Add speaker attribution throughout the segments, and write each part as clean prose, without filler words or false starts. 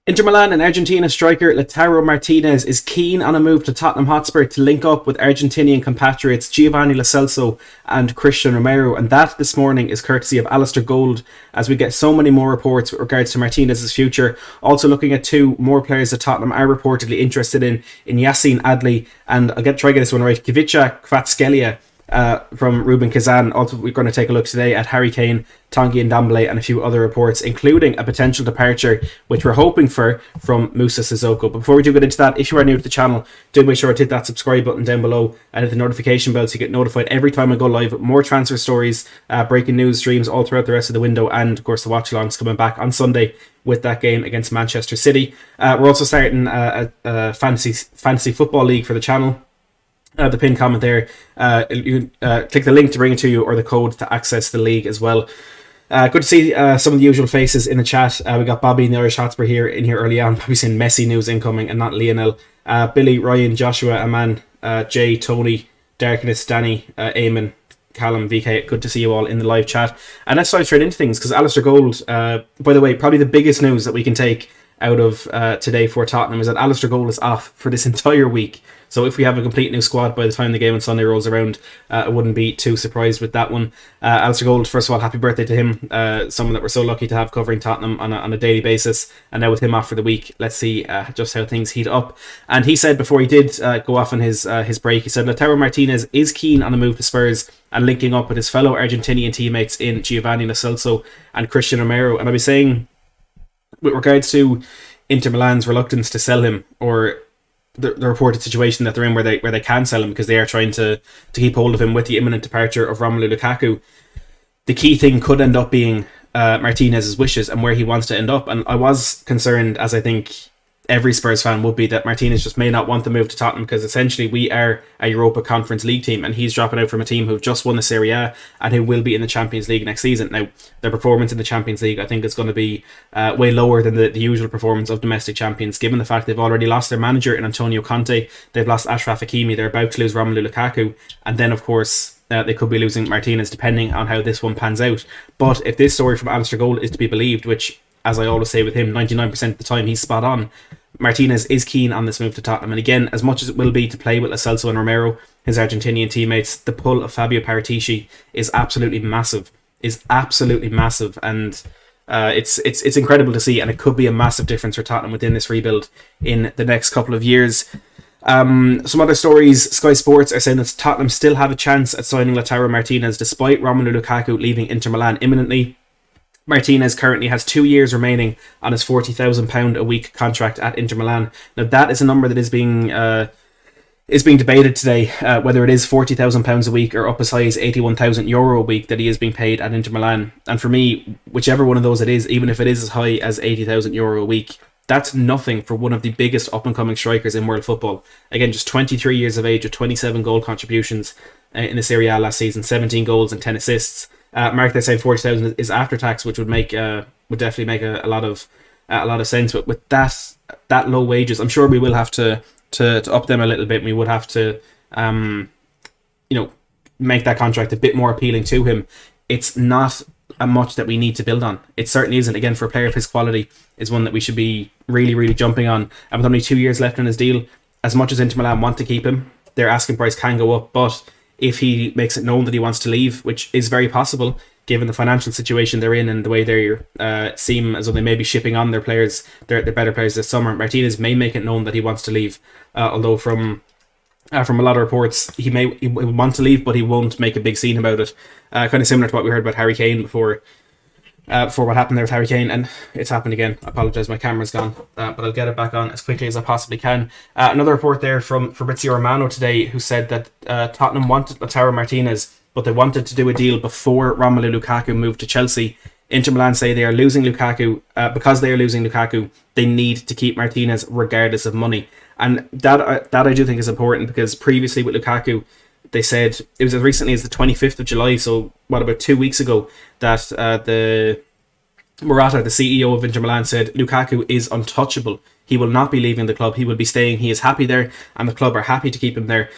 Speaker 1: Inter Milan and Argentina striker Lautaro Martinez is keen on a move to Tottenham Hotspur to link up with Argentinian compatriots Giovanni Lo Celso and Christian Romero, and that this morning is courtesy of Alistair Gold, as we get so many more reports with regards to Martinez's future. Also looking at two more players that Tottenham are reportedly interested in Yacine Adli and try to get this one right, Kivica Kvaratskhelia from Rubin Kazan. Also, we're going to take a look today at Harry Kane, Tanguy Ndombele, and a few other reports, including a potential departure, which we're hoping for, from Moussa Sissoko. But before we do get into that, if you are new to the channel, do make sure to hit that subscribe button down below and hit the notification bell so you get notified every time I go live with more transfer stories, breaking news streams all throughout the rest of the window, and of course the watch-alongs coming back on Sunday with that game against Manchester City. We're also starting a fantasy football league for the channel. The pinned comment there, you click the link to bring it to you, or the code to access the league as well. Good to see some of the usual faces in the chat. We got Bobby in the Irish Hotspur here early on, probably seeing Messi news incoming and not Lionel. Billy, Ryan, Joshua, Aman, Jay, Tony, Darkness, Danny, Eamon, Callum, VK, good to see you all in the live chat. And let's dive straight into things, because Alistair Gold, by the way, probably the biggest news that we can take out of today for Tottenham is that Alistair Gold is off for this entire week. So if we have a complete new squad by the time the game on Sunday rolls around, I wouldn't be too surprised with that one. Alistair Gold, first of all, happy birthday to him. Someone that we're so lucky to have covering Tottenham on a daily basis. And now with him off for the week, let's see just how things heat up. And he said before he did go off on his break, he said Lautaro Martinez is keen on a move to Spurs and linking up with his fellow Argentinian teammates in Giovanni Lo Celso and Christian Romero. And I'll be saying, with regards to Inter Milan's reluctance to sell him, or the reported situation that they're in where they can sell him because they are trying to keep hold of him with the imminent departure of Romelu Lukaku, the key thing could end up being Martinez's wishes and where he wants to end up. And I was concerned, as I think every Spurs fan would be, that Martinez just may not want to move to Tottenham, because essentially we are a Europa Conference League team and he's dropping out from a team who've just won the Serie A and who will be in the Champions League next season. Now, their performance in the Champions League, I think, is going to be way lower than the usual performance of domestic champions, given the fact they've already lost their manager in Antonio Conte, they've lost Achraf Hakimi, they're about to lose Romelu Lukaku, and then of course they could be losing Martinez, depending on how this one pans out. But if this story from Alistair Gold is to be believed, which, as I always say with him, 99% of the time he's spot on, Martinez is keen on this move to Tottenham. And again, as much as it will be to play with Lo Celso and Romero, his Argentinian teammates, the pull of Fabio Paratici is absolutely massive. And it's incredible to see, and it could be a massive difference for Tottenham within this rebuild in the next couple of years. Some other stories: Sky Sports are saying that Tottenham still have a chance at signing Lautaro Martinez despite Romelu Lukaku leaving Inter Milan imminently. Martinez currently has 2 years remaining on his £40,000 a week contract at Inter Milan. Now, that is a number that is being debated today, whether it is £40,000 a week or up as high as €81,000 a week that he is being paid at Inter Milan. And for me, whichever one of those it is, even if it is as high as €80,000 a week, that's nothing for one of the biggest up-and-coming strikers in world football. Again, just 23 years of age with 27 goal contributions in the Serie A last season, 17 goals and 10 assists. Mark, they're saying 40,000 is after tax, which would definitely make a lot of sense. But with that low wages, I'm sure we will have to up them a little bit. We would have to make that contract a bit more appealing to him. It's not a much that we need to build on. It certainly isn't. Again, for a player of his quality, is one that we should be really, really jumping on. And with only 2 years left on his deal, as much as Inter Milan want to keep him, their asking price can go up. But if he makes it known that he wants to leave, which is very possible given the financial situation they're in and the way they seem as though they may be shipping on their players, their better players this summer, Martinez may make it known that he wants to leave. Although from a lot of reports, he will want to leave, but he won't make a big scene about it. Kind of similar to what we heard about Harry Kane before what happened there with Harry Kane, and it's happened again. I apologise, my camera's gone, but I'll get it back on as quickly as I possibly can. Another report there from Fabrizio Romano today, who said that Tottenham wanted Lautaro Martinez, but they wanted to do a deal before Romelu Lukaku moved to Chelsea. Inter Milan say they are losing Lukaku. Because they are losing Lukaku, they need to keep Martinez regardless of money. And that I do think is important, because previously with Lukaku, they said, it was as recently as the 25th of July, so about 2 weeks ago, that the Morata, the CEO of Inter Milan, said Lukaku is untouchable. He will not be leaving the club. He will be staying. He is happy there, and the club are happy to keep him there.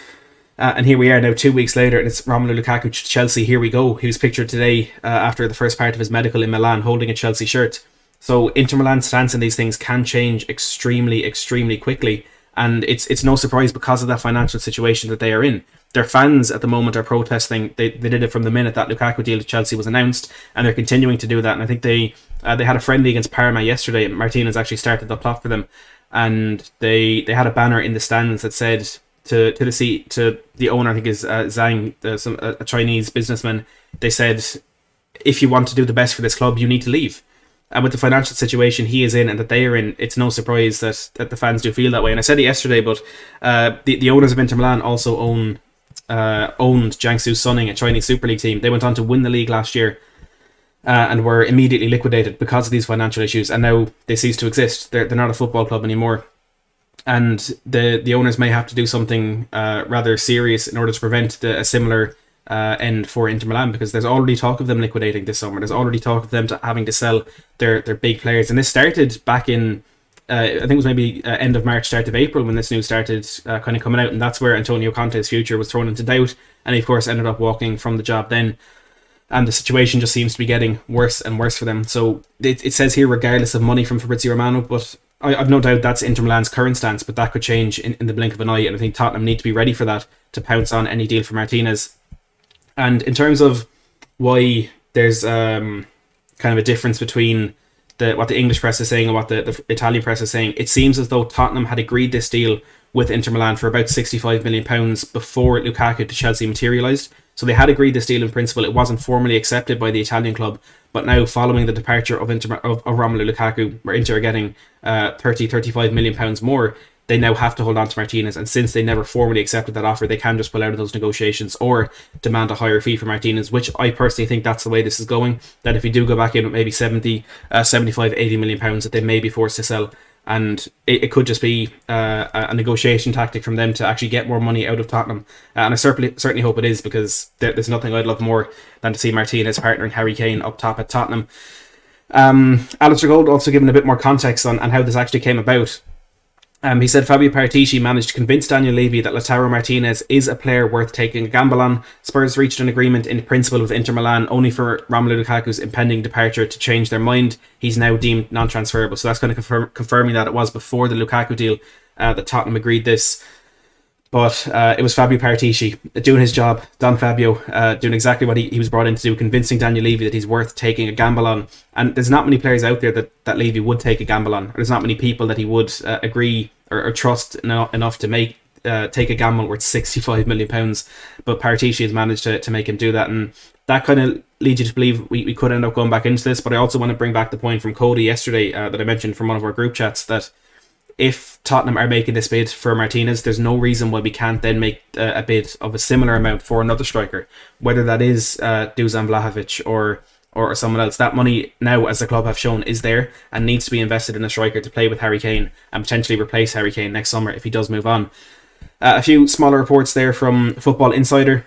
Speaker 1: And here we are now 2 weeks later, and it's Romelu Lukaku to Chelsea. Here we go. He was pictured today after the first part of his medical in Milan holding a Chelsea shirt. So Inter Milan's stance in these things can change extremely, extremely quickly. And it's no surprise because of that financial situation that they are in. Their fans at the moment are protesting. They did it from the minute that Lukaku deal to Chelsea was announced, and they're continuing to do that. And I think they had a friendly against Parma yesterday. Martinez actually started the plot for them, and they had a banner in the stands that said to the owner, I think is Zhang, a Chinese businessman. They said, if you want to do the best for this club, you need to leave. And with the financial situation he is in and that they are in, it's no surprise that the fans do feel that way. And I said it yesterday, but the owners of Inter Milan also owned Jiangsu Suning, a Chinese Super League team. They went on to win the league last year and were immediately liquidated because of these financial issues. And now they cease to exist. They're not a football club anymore. And the owners may have to do something rather serious in order to prevent a similar end for Inter Milan, because there's already talk of them liquidating this summer. There's already talk of them having to sell their big players, and this started back in I think it was maybe end of March, start of April when this news started kind of coming out, and that's where Antonio Conte's future was thrown into doubt, and he of course ended up walking from the job then. And the situation just seems to be getting worse and worse for them. So it says here, regardless of money from Fabrizio Romano, but I've no doubt that's Inter Milan's current stance, but that could change in the blink of an eye, and I think Tottenham need to be ready for that, to pounce on any deal for Martinez. And in terms of why there's kind of a difference between what the English press is saying and what the Italian press is saying, it seems as though Tottenham had agreed this deal with Inter Milan for about £65 million before Lukaku to Chelsea materialised. So they had agreed this deal in principle. It wasn't formally accepted by the Italian club, but now following the departure of Romelu Lukaku, where Inter are getting £35 million more, they now have to hold on to Martinez, and since they never formally accepted that offer, they can just pull out of those negotiations or demand a higher fee for Martinez, which I personally think that's the way this is going, that if you do go back in with maybe 70, 75, 80 million pounds, that they may be forced to sell, and it could just be a negotiation tactic from them to actually get more money out of Tottenham, and I certainly hope it is, because there's nothing I'd love more than to see Martinez partnering Harry Kane up top at Tottenham. Alistair Gold also given a bit more context on how this actually came about. He said Fabio Paratici managed to convince Daniel Levy that Lautaro Martinez is a player worth taking a gamble on. Spurs reached an agreement in principle with Inter Milan, only for Romelu Lukaku's impending departure to change their mind. He's now deemed non-transferable. So that's kind of confirming that it was before the Lukaku deal that Tottenham agreed this. But it was Fabio Paratici doing his job, Don Fabio, doing exactly what he was brought in to do, convincing Daniel Levy that he's worth taking a gamble on. And there's not many players out there that Levy would take a gamble on. There's not many people that he would agree or trust enough to take a gamble worth £65 million. But Paratici has managed to make him do that. And that kind of leads you to believe we could end up going back into this. But I also want to bring back the point from Cody yesterday that I mentioned from one of our group chats, that if Tottenham are making this bid for Martinez, there's no reason why we can't then make a bid of a similar amount for another striker, whether that is Dusan Vlahovic or someone else. That money now, as the club have shown, is there and needs to be invested in a striker to play with Harry Kane and potentially replace Harry Kane next summer if he does move on. A few smaller reports there from Football Insider.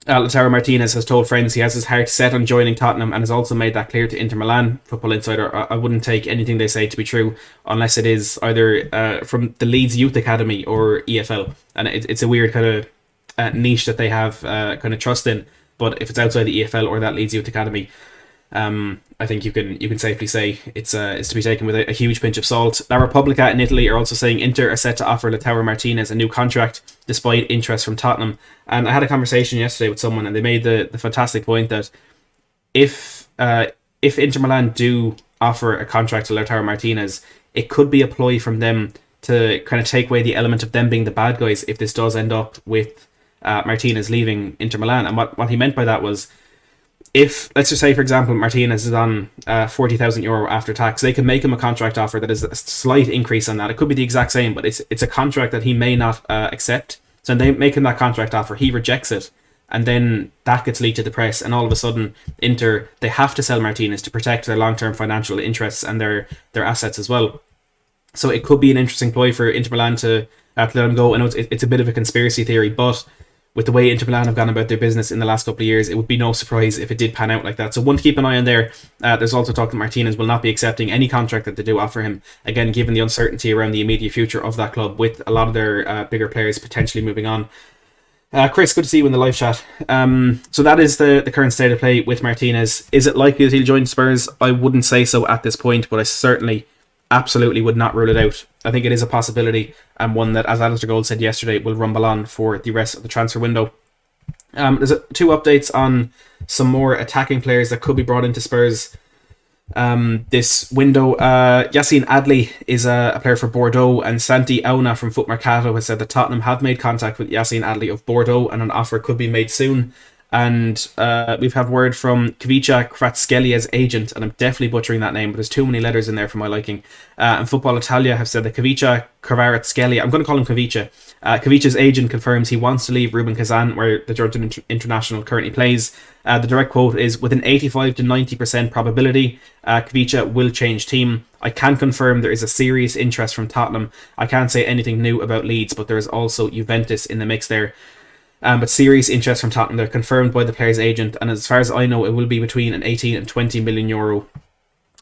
Speaker 1: Lautaro Martinez has told friends he has his heart set on joining Tottenham and has also made that clear to Inter Milan. Football Insider, I wouldn't take anything they say to be true unless it is either from the Leeds Youth Academy or EFL. And it's a weird kind of niche that they have kind of trust in. But if it's outside the EFL or that Leeds Youth Academy, I think you can safely say it's to be taken with a huge pinch of salt. La Repubblica in Italy are also saying Inter are set to offer Lautaro Martinez a new contract despite interest from Tottenham. And I had a conversation yesterday with someone, and they made the fantastic point that if Inter Milan do offer a contract to Lautaro Martinez, it could be a ploy from them to kind of take away the element of them being the bad guys if this does end up with Martinez leaving Inter Milan. And what he meant by that was, if, let's just say, for example, Martinez is on €40,000 after tax, they can make him a contract offer that is a slight increase on that. It could be the exact same, but it's a contract that he may not accept. So they make him that contract offer, he rejects it, and then that gets leaked to the press, and all of a sudden Inter, they have to sell Martinez to protect their long-term financial interests and their assets as well. So it could be an interesting ploy for Inter Milan to let him go. I know it's a bit of a conspiracy theory, but with the way Inter Milan have gone about their business in the last couple of years, it would be no surprise if it did pan out like that. So one to keep an eye on there. There's also talk that Martinez will not be accepting any contract that they do offer him. Again, given the uncertainty around the immediate future of that club, with a lot of their bigger players potentially moving on. Chris, good to see you in the live chat. So that is the current state of play with Martinez. Is it likely that he'll join Spurs? I wouldn't say so at this point, but I certainly, absolutely would not rule it out. I think it is a possibility, and one that, as Alistair Gold said yesterday, will rumble on for the rest of the transfer window. There's two updates on some more attacking players that could be brought into Spurs this window. Yacine Adli is a player for Bordeaux, and Santi Auna from Foot Mercato has said that Tottenham have made contact with Yacine Adli of Bordeaux and an offer could be made soon. And we've had word from Kavica Kvaratskhelia agent, and I'm definitely butchering that name, but there's too many letters in there for my liking. And Football Italia have said that Kavica Kvaratskhelia, I'm going to call him Kavica. Kavica's agent confirms he wants to leave Rubin Kazan, where the Georgian international currently plays. The direct quote is, with an 85 to 90% probability, Kavica will change team. I can confirm there is a serious interest from Tottenham. I can't say anything new about Leeds, but there is also Juventus in the mix there. But serious interest from Tottenham. They're confirmed by the player's agent, and as far as I know, it will be between an 18 and 20 million euro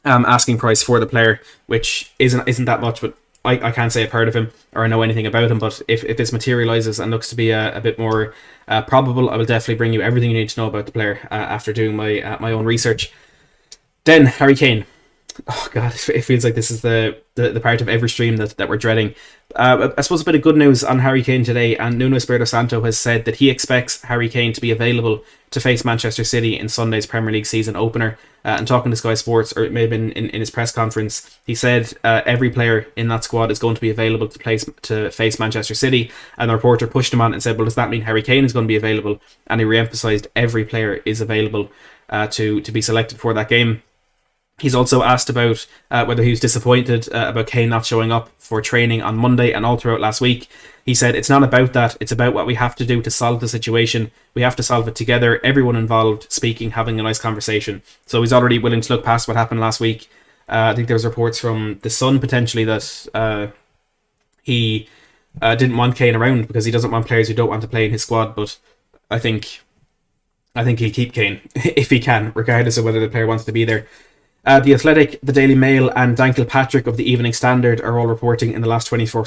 Speaker 1: asking price for the player, which isn't that much, but I can't say I've heard of him or I know anything about him. But if this materialises and looks to be a bit more probable, I will definitely bring you everything you need to know about the player after doing my own research. Then Harry Kane. Oh God, it feels like this is the part of every stream that we're dreading. I suppose a bit of good news on Harry Kane today, and Nuno Espirito Santo has said that he expects Harry Kane to be available to face Manchester City in Sunday's Premier League season opener. And talking to Sky Sports, or it may have been in his press conference, he said every player in that squad is going to be available to face Manchester City. And the reporter pushed him on and said, well, does that mean Harry Kane is going to be available? And he re-emphasised every player is available to be selected for that game. He's also asked about whether he was disappointed about Kane not showing up for training on Monday and all throughout last week. He said, it's not about that, it's about what we have to do to solve the situation. We have to solve it together, everyone involved, speaking, having a nice conversation. So he's already willing to look past what happened last week. I think there was reports from The Sun potentially that he didn't want Kane around because he doesn't want players who don't want to play in his squad, but I think he'll keep Kane if he can, regardless of whether the player wants to be there. The Athletic, the Daily Mail and Dan Kilpatrick of the Evening Standard are all reporting in the last 24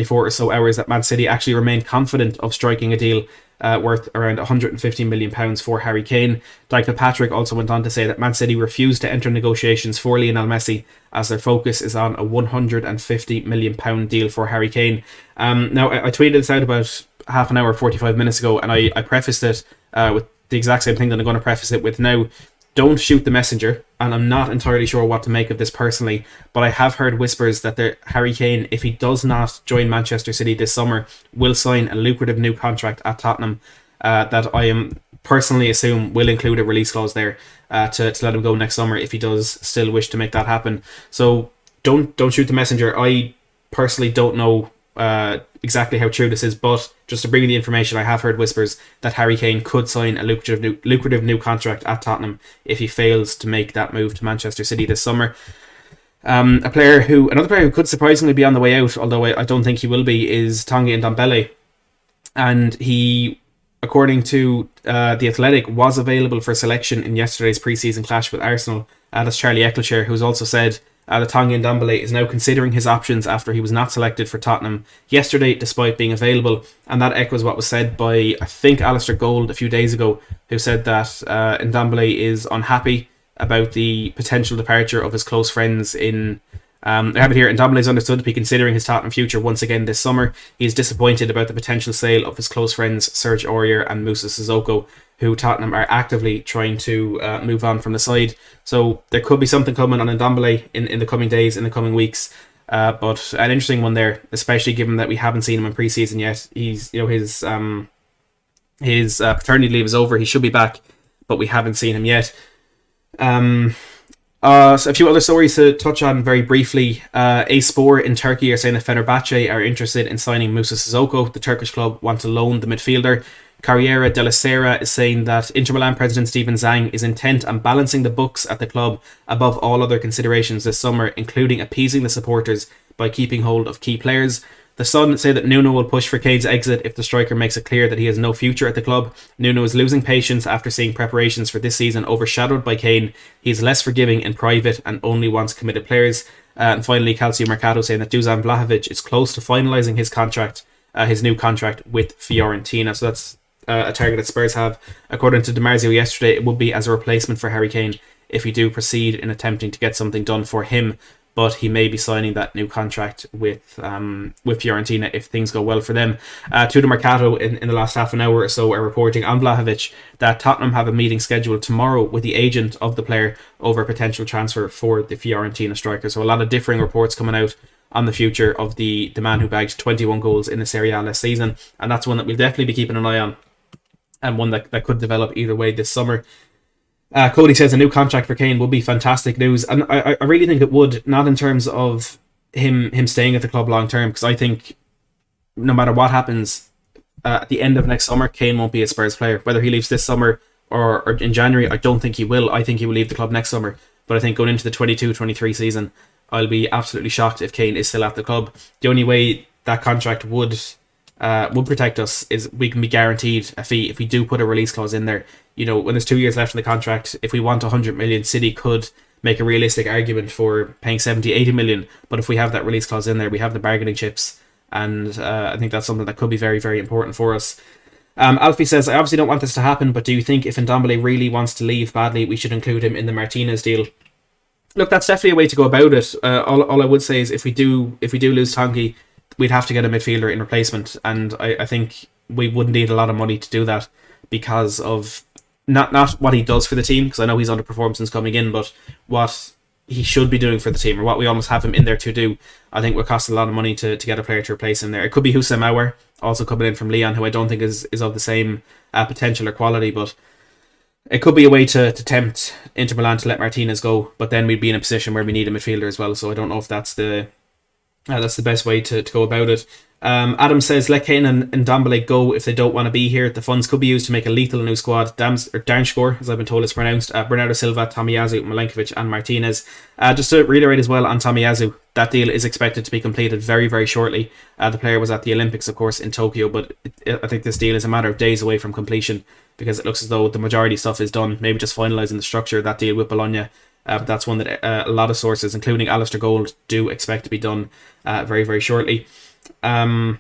Speaker 1: or so hours that Man City actually remain confident of striking a deal worth around £150 million for Harry Kane. Dan Kilpatrick also went on to say that Man City refused to enter negotiations for Lionel Messi as their focus is on a £150 million deal for Harry Kane. Now, I tweeted this out about half an hour, 45 minutes ago, and I prefaced it with the exact same thing that I'm going to preface it with now. Don't shoot the messenger, and I'm not entirely sure what to make of this personally, but I have heard whispers that Harry Kane, if he does not join Manchester City this summer, will sign a lucrative new contract at Tottenham that I am personally assume will include a release clause there to let him go next summer if he does still wish to make that happen. So don't shoot the messenger. I personally don't know exactly how true this is, but just to bring you the information, I have heard whispers that Harry Kane could sign a lucrative new contract at Tottenham if he fails to make that move to Manchester City this summer. Another player who could surprisingly be on the way out, although I don't think he will be, is Tanguy Ndombele, and he, according to The Athletic, was available for selection in yesterday's pre-season clash with Arsenal. That's Charlie Eccleshare, who's also said that Tanguy Ndombele is now considering his options after he was not selected for Tottenham yesterday despite being available, and that echoes what was said by, I think, Alistair Gold a few days ago, who said that Ndombele is unhappy about the potential departure of his close friends in... I have it here. Ndombele is understood to be considering his Tottenham future once again this summer. He is disappointed about the potential sale of his close friends Serge Aurier and Moussa Sissoko, who Tottenham are actively trying to move on from the side. So there could be something coming on Ndombele in the coming days, in the coming weeks. But an interesting one there, especially given that we haven't seen him in pre-season yet. He's, his paternity leave is over. He should be back, but we haven't seen him yet. So a few other stories to touch on very briefly. A-Spor in Turkey are saying that Fenerbahce are interested in signing Moussa Sissoko. The Turkish club want to loan the midfielder. Carriera della Sera is saying that Inter Milan president Steven Zhang is intent on balancing the books at the club above all other considerations this summer, including appeasing the supporters by keeping hold of key players. The Sun say that Nuno will push for Kane's exit if the striker makes it clear that he has no future at the club. Nuno is losing patience after seeing preparations for this season overshadowed by Kane. He is less forgiving in private and only wants committed players. And finally, Calcio Mercato saying that Dusan Vlahovic is close to finalising his new contract with Fiorentina. So that's a target that Spurs have. According to DiMarzio yesterday, it would be as a replacement for Harry Kane if we do proceed in attempting to get something done for him. But he may be signing that new contract with Fiorentina if things go well for them. To the Mercato in the last half an hour or so are reporting on Vlahovic that Tottenham have a meeting scheduled tomorrow with the agent of the player over a potential transfer for the Fiorentina striker. So a lot of differing reports coming out on the future of the man who bagged 21 goals in the Serie A last season. And that's one that we'll definitely be keeping an eye on, and one that could develop either way this summer. Cody says a new contract for Kane would be fantastic news, and I really think it would, not in terms of him staying at the club long term, because I think no matter what happens at the end of next summer, Kane won't be a Spurs player. Whether he leaves this summer or in January, I don't think he will. I think he will leave the club next summer, but I think going into the 22-23 season, I'll be absolutely shocked if Kane is still at the club. The only way that contract would protect us is we can be guaranteed a fee if we do put a release clause in there. You know, when there's 2 years left in the contract, if we want 100 million, City could make a realistic argument for paying 70-80 million. But if we have that release clause in there, we have the bargaining chips. And I think that's something that could be very, very important for us. Alfie says, I obviously don't want this to happen, but do you think if Ndombele really wants to leave badly, we should include him in the Martinez deal? Look, that's definitely a way to go about it. All I would say is if we do lose Tonki, we'd have to get a midfielder in replacement. And I think we would need a lot of money to do that because of not what he does for the team, because I know he's underperformed since coming in, but what he should be doing for the team, or what we almost have him in there to do, I think will cost a lot of money to get a player to replace him there. It could be Houssem Aouar, also coming in from Lyon, who I don't think is of the same potential or quality, but it could be a way to tempt Inter Milan to let Martinez go, but then we'd be in a position where we need a midfielder as well, so I don't know if that's the best way to go about it. Adam says, let Kane and Ndombele go if they don't want to be here. The funds could be used to make a lethal new squad. Darmscore, as I've been told it's pronounced. Bernardo Silva, Tomiyasu, Milenkovic and Martinez. Just to reiterate as well on Tomiyasu, that deal is expected to be completed very, very shortly. The player was at the Olympics, of course, in Tokyo, but I think this deal is a matter of days away from completion, because it looks as though the majority stuff is done. Maybe just finalising the structure of that deal with Bologna. But that's one that a lot of sources, including Alistair Gold, do expect to be done very, very shortly. Dan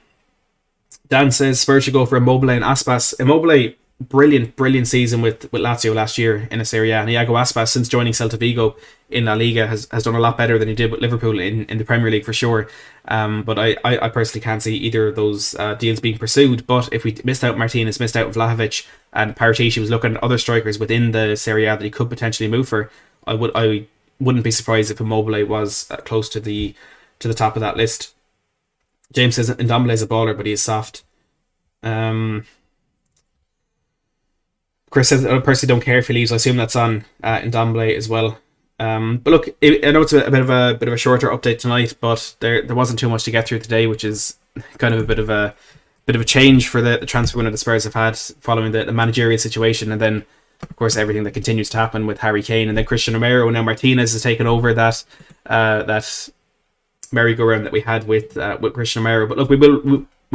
Speaker 1: says Spurs should go for Immobile and Aspas. Immobile, brilliant season with Lazio last year in a Serie A. And Iago Aspas, since joining Celta Vigo in La Liga, has done a lot better than he did with Liverpool in the Premier League for sure. But I personally can't see either of those deals being pursued. But if we missed out Martinez, missed out Vlahovic, and Paratici was looking at other strikers within the Serie A that he could potentially move for, I wouldn't be surprised if Immobile was close to the top of that list. James says Ndombele is a baller, but he is soft. Chris says, I personally don't care if he leaves. I assume that's on Ndombele as well. But look, I know it's a bit of a shorter update tonight, but there wasn't too much to get through today, which is kind of a bit of a change for the transfer window the Spurs have had following the managerial situation, and then of course everything that continues to happen with Harry Kane, and then Christian Romero, and now Martinez has taken over that merry-go-round that we had with Christian Romero. But look, we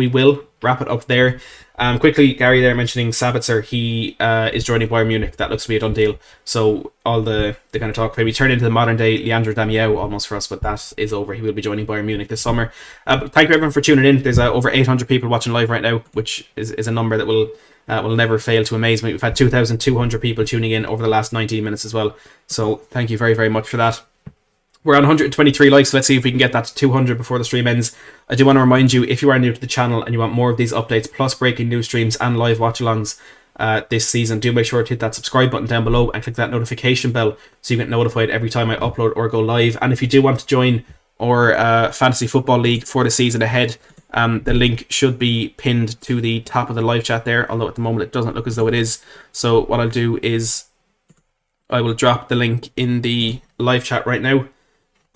Speaker 1: will wrap it up there. Quickly, Gary there mentioning Sabitzer, he is joining Bayern Munich. That looks to be a done deal. So all the kind of talk maybe turned into the modern day Leandro Damião almost for us, but that is over. He will be joining Bayern Munich this summer. But thank you everyone for tuning in. There's over 800 people watching live right now, which is a number that will never fail to amaze me. We've had 2,200 people tuning in over the last 19 minutes as well. So thank you very, very much for that. We're on 123 likes, so let's see if we can get that to 200 before the stream ends. I do want to remind you, if you are new to the channel and you want more of these updates, plus breaking news streams and live watch-alongs this season, do make sure to hit that subscribe button down below and click that notification bell so you get notified every time I upload or go live. And if you do want to join our Fantasy Football League for the season ahead, the link should be pinned to the top of the live chat there, although at the moment it doesn't look as though it is. So what I'll do is I will drop the link in the live chat right now.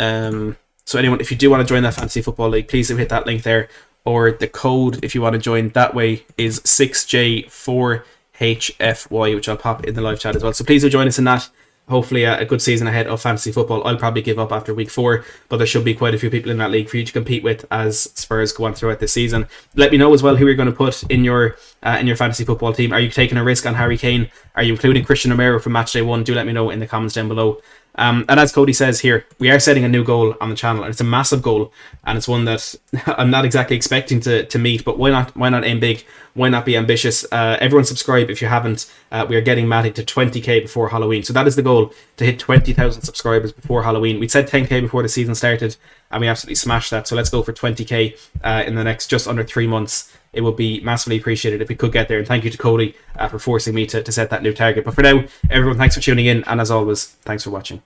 Speaker 1: So anyone, if you do want to join that Fantasy Football League, please do hit that link there, or the code if you want to join that way is 6J4HFY, which I'll pop in the live chat as well. So please do join us in that. Hopefully a good season ahead of fantasy football. I'll probably give up after week 4, but there should be quite a few people in that league for you to compete with as Spurs go on throughout this season. Let me know as well who you're going to put in your fantasy football team. Are you taking a risk on Harry Kane? Are you including Christian Romero from matchday 1? Do let me know in the comments down below. And as Cody says here, we are setting a new goal on the channel, and it's a massive goal, and it's one that I'm not exactly expecting to meet, but why not aim big? Why not be ambitious? Everyone subscribe if you haven't. We are getting Matty to 20k before Halloween. So that is the goal, to hit 20,000 subscribers before Halloween. We said 10k before the season started, and we absolutely smashed that. So let's go for 20k in the next just under 3 months. It would be massively appreciated if we could get there. And thank you to Cody for forcing me to set that new target. But for now, everyone, thanks for tuning in. And as always, thanks for watching.